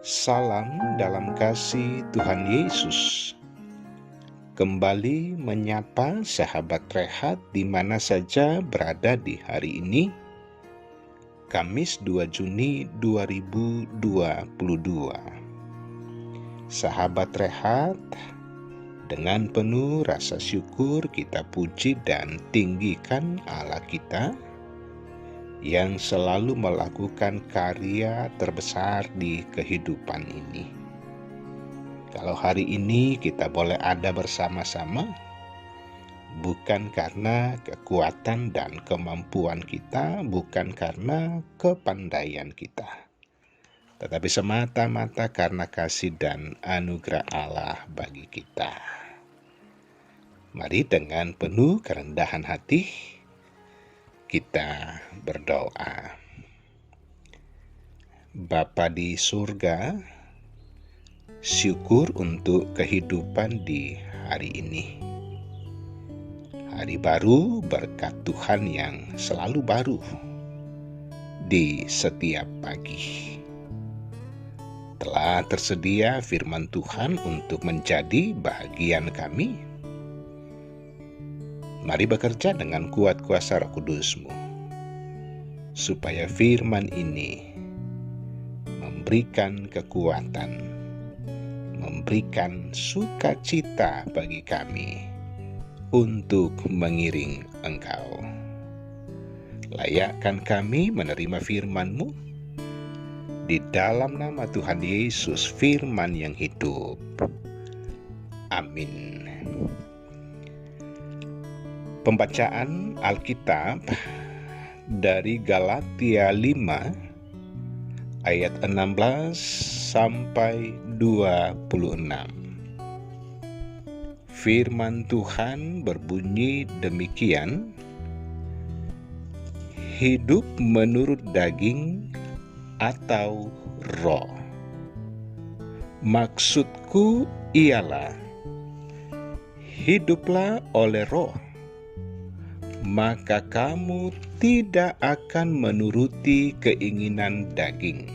Salam dalam kasih Tuhan Yesus. Kembali menyapa sahabat rehat di mana saja berada di hari ini, Kamis 2 Juni 2022. Sahabat rehat, dengan penuh rasa syukur kita puji dan tinggikan Allah kita yang selalu melakukan karya terbesar di kehidupan ini. Kalau hari ini kita boleh ada bersama-sama, bukan karena kekuatan dan kemampuan kita, bukan karena kepandaian kita, tetapi semata-mata karena kasih dan anugerah Allah bagi kita. Mari dengan penuh kerendahan hati kita berdoa. Bapa di surga, syukur untuk kehidupan di hari ini. Hari baru berkat Tuhan yang selalu baru di setiap pagi. Telah tersedia firman Tuhan untuk menjadi bagian kami. Mari bekerja dengan kuat kuasa Roh Kudus-Mu, supaya firman ini memberikan kekuatan, memberikan sukacita bagi kami untuk mengiring Engkau. Layakkan kami menerima firman-Mu di dalam nama Tuhan Yesus, firman yang hidup. Amin. Pembacaan Alkitab dari Galatia 5 ayat 16 sampai 26. Firman Tuhan berbunyi demikian: hidup menurut daging atau roh. Maksudku ialah, hiduplah oleh roh, maka kamu tidak akan menuruti keinginan daging.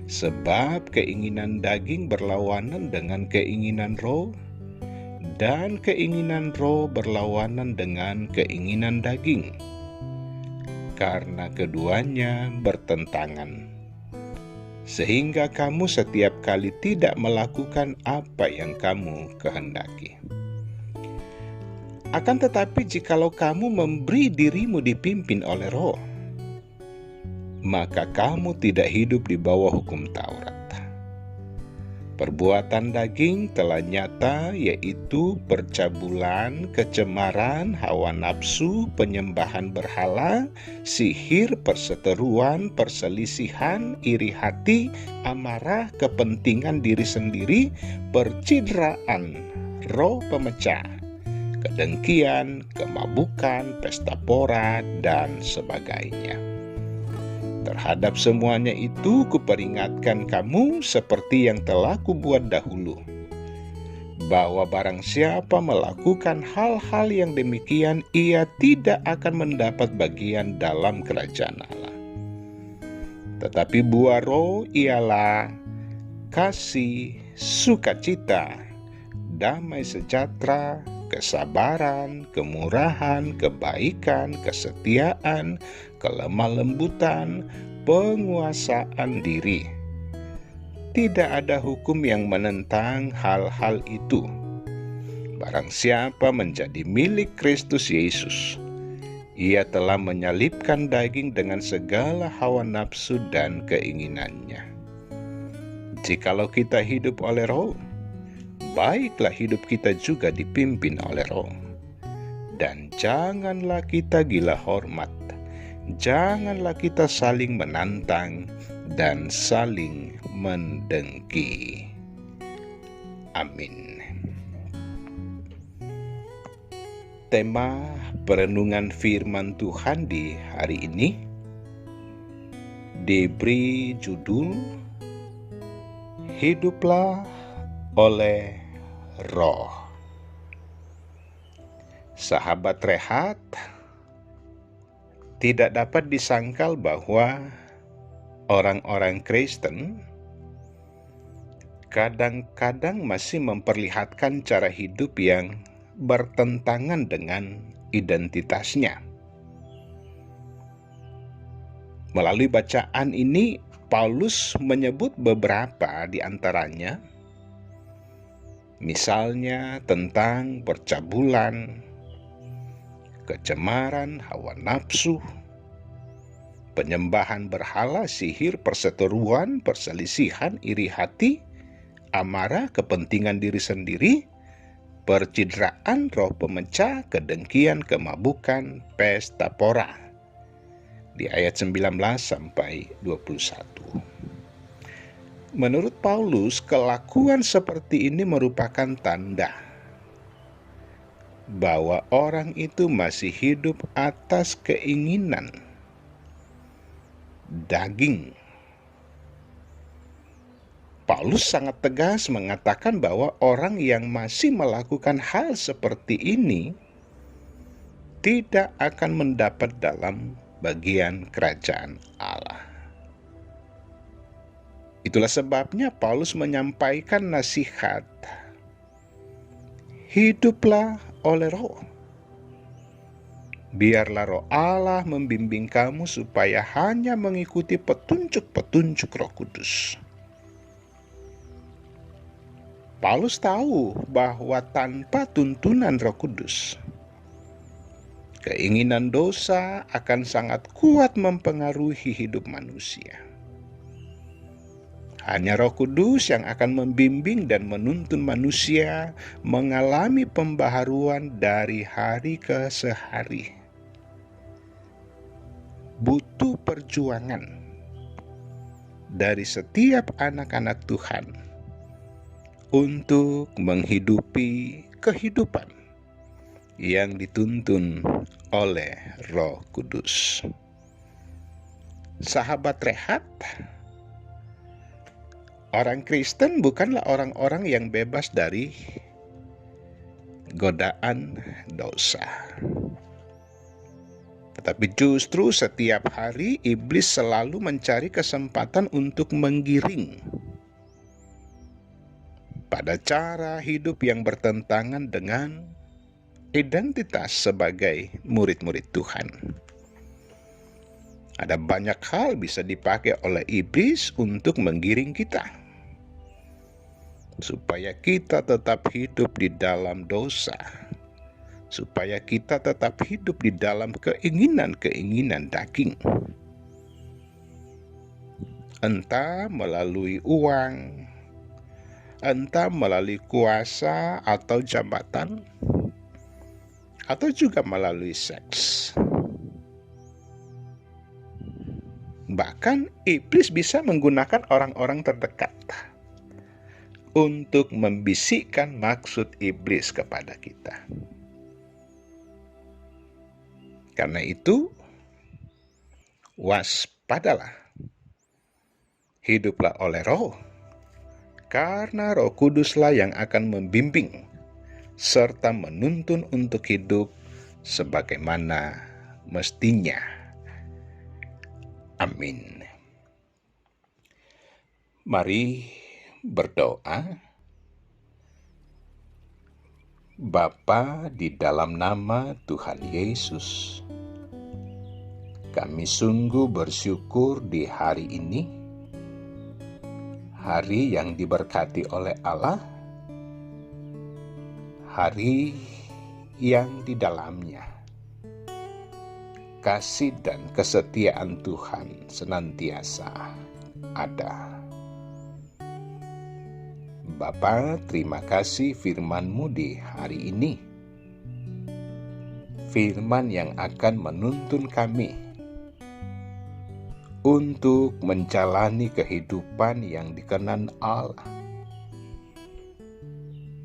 Sebab keinginan daging berlawanan dengan keinginan roh, dan keinginan roh berlawanan dengan keinginan daging, karena keduanya bertentangan. Sehingga kamu setiap kali tidak melakukan apa yang kamu kehendaki. Akan tetapi jikalau kamu memberi dirimu dipimpin oleh roh, maka kamu tidak hidup di bawah hukum Taurat. Perbuatan daging telah nyata, yaitu percabulan, kecemaran, hawa nafsu, penyembahan berhala, sihir, perseteruan, perselisihan, iri hati, amarah, kepentingan diri sendiri, percideraan, roh pemecah, kedengkian, kemabukan, pesta pora, dan sebagainya. Terhadap semuanya itu kuperingatkan kamu seperti yang telah kubuat dahulu, bahwa barang siapa melakukan hal-hal yang demikian, ia tidak akan mendapat bagian dalam kerajaan Allah. Tetapi buah roh ialah kasih, sukacita, damai sejahtera, kesabaran, kemurahan, kebaikan, kesetiaan, kelemah lembutan, penguasaan diri. Tidak ada hukum yang menentang hal-hal itu. Barang siapa menjadi milik Kristus Yesus, ia telah menyalibkan daging dengan segala hawa nafsu dan keinginannya. Jikalau kita hidup oleh roh, baiklah hidup kita juga dipimpin oleh roh. Dan janganlah kita gila hormat, janganlah kita saling menantang dan saling mendengki. Amin. Tema perenungan firman Tuhan di hari ini diberi judul Hiduplah oleh roh. Sahabat rehat, tidak dapat disangkal bahwa orang-orang Kristen kadang-kadang masih memperlihatkan cara hidup yang bertentangan dengan identitasnya. Melalui bacaan ini, Paulus menyebut beberapa di antaranya, misalnya tentang percabulan, kecemaran, hawa nafsu, penyembahan berhala, sihir, perseteruan, perselisihan, iri hati, amarah, kepentingan diri sendiri, percidraan, roh pemecah, kedengkian, kemabukan, pesta pora. Di ayat 19 sampai 21. Menurut Paulus, kelakuan seperti ini merupakan tanda bahwa orang itu masih hidup atas keinginan daging. Paulus sangat tegas mengatakan bahwa orang yang masih melakukan hal seperti ini tidak akan mendapat dalam bagian kerajaan Allah. Itulah sebabnya Paulus menyampaikan nasihat, hiduplah oleh Roh. Biarlah Roh Allah membimbing kamu supaya hanya mengikuti petunjuk-petunjuk Roh Kudus. Paulus tahu bahwa tanpa tuntunan Roh Kudus, keinginan dosa akan sangat kuat mempengaruhi hidup manusia. Hanya Roh Kudus yang akan membimbing dan menuntun manusia mengalami pembaharuan dari hari ke hari. Butuh perjuangan dari setiap anak-anak Tuhan untuk menghidupi kehidupan yang dituntun oleh Roh Kudus. Sahabat Rehat, orang Kristen bukanlah orang-orang yang bebas dari godaan dosa. Tetapi justru setiap hari iblis selalu mencari kesempatan untuk menggiring pada cara hidup yang bertentangan dengan identitas sebagai murid-murid Tuhan. Ada banyak hal bisa dipakai oleh iblis untuk menggiring kita, supaya kita tetap hidup di dalam dosa, supaya kita tetap hidup di dalam keinginan-keinginan daging. Entah melalui uang, entah melalui kuasa atau jabatan, atau juga melalui seks. Bahkan iblis bisa menggunakan orang-orang terdekat untuk membisikkan maksud iblis kepada kita. Karena itu, waspadalah. Hiduplah oleh Roh, karena Roh Kuduslah yang akan membimbing serta menuntun untuk hidup sebagaimana mestinya. Amin. Mari berdoa. Bapa, di dalam nama Tuhan Yesus, kami sungguh bersyukur di hari ini, hari yang diberkati oleh Allah, hari yang di dalamnya kasih dan kesetiaan Tuhan senantiasa ada. Bapa, terima kasih firman-Mu di hari ini. Firman yang akan menuntun kami untuk menjalani kehidupan yang dikenan Allah,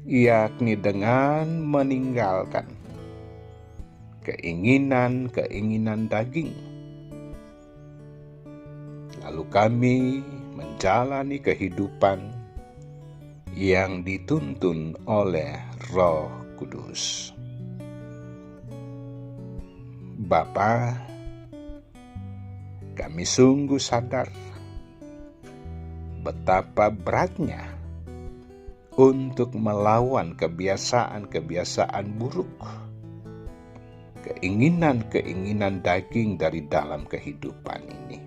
yakni dengan meninggalkan keinginan-keinginan daging. Lalu kami menjalani kehidupan yang dituntun oleh Roh Kudus. Bapa, kami sungguh sadar betapa beratnya untuk melawan kebiasaan-kebiasaan buruk, keinginan-keinginan daging dari dalam kehidupan ini.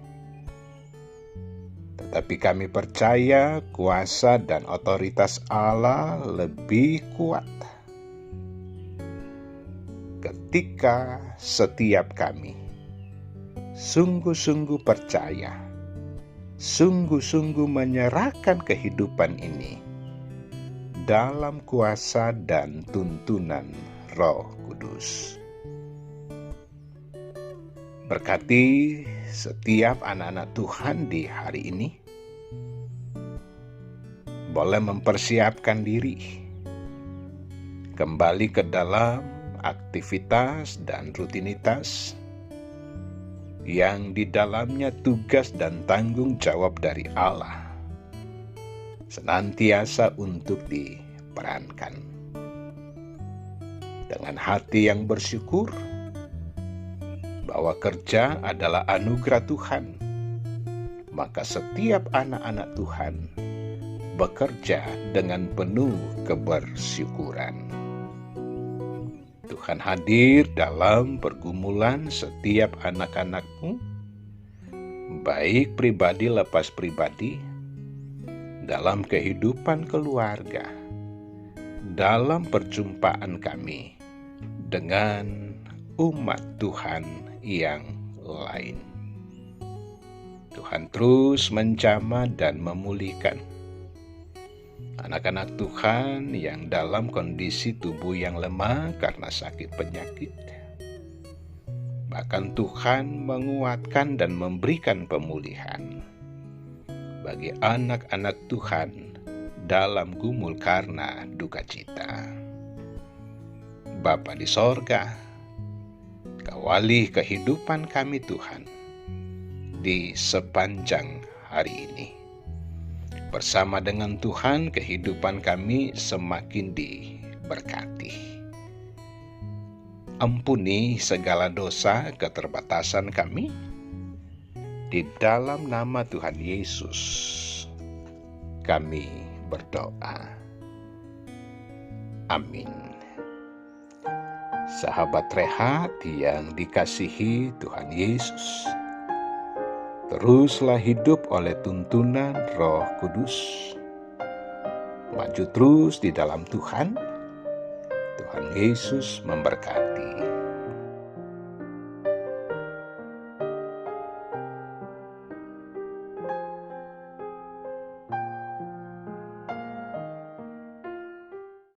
Tetapi kami percaya kuasa dan otoritas Allah lebih kuat ketika setiap kami sungguh-sungguh percaya, sungguh-sungguh menyerahkan kehidupan ini dalam kuasa dan tuntunan Roh Kudus. Berkati setiap anak-anak Tuhan di hari ini, boleh mempersiapkan diri kembali ke dalam aktivitas dan rutinitas yang di dalamnya tugas dan tanggung jawab dari Allah senantiasa untuk diperankan. Dengan hati yang bersyukur bahwa kerja adalah anugerah Tuhan, maka setiap anak-anak Tuhan bekerja dengan penuh kebersyukuran. Tuhan hadir dalam pergumulan setiap anak-anak-Mu, baik pribadi lepas pribadi, dalam kehidupan keluarga, dalam perjumpaan kami dengan umat Tuhan yang lain. Tuhan terus menjamah dan memulihkan anak-anak Tuhan yang dalam kondisi tubuh yang lemah karena sakit penyakit. Bahkan Tuhan menguatkan dan memberikan pemulihan bagi anak-anak Tuhan dalam gumul karena duka cita. Bapa di sorga, kawali kehidupan kami Tuhan di sepanjang hari ini. Bersama dengan Tuhan, kehidupan kami semakin diberkati. Ampuni segala dosa keterbatasan kami. Di dalam nama Tuhan Yesus, kami berdoa. Amin. Sahabat rehat yang dikasihi Tuhan Yesus, teruslah hidup oleh tuntunan Roh Kudus. Maju terus di dalam Tuhan. Tuhan Yesus memberkati.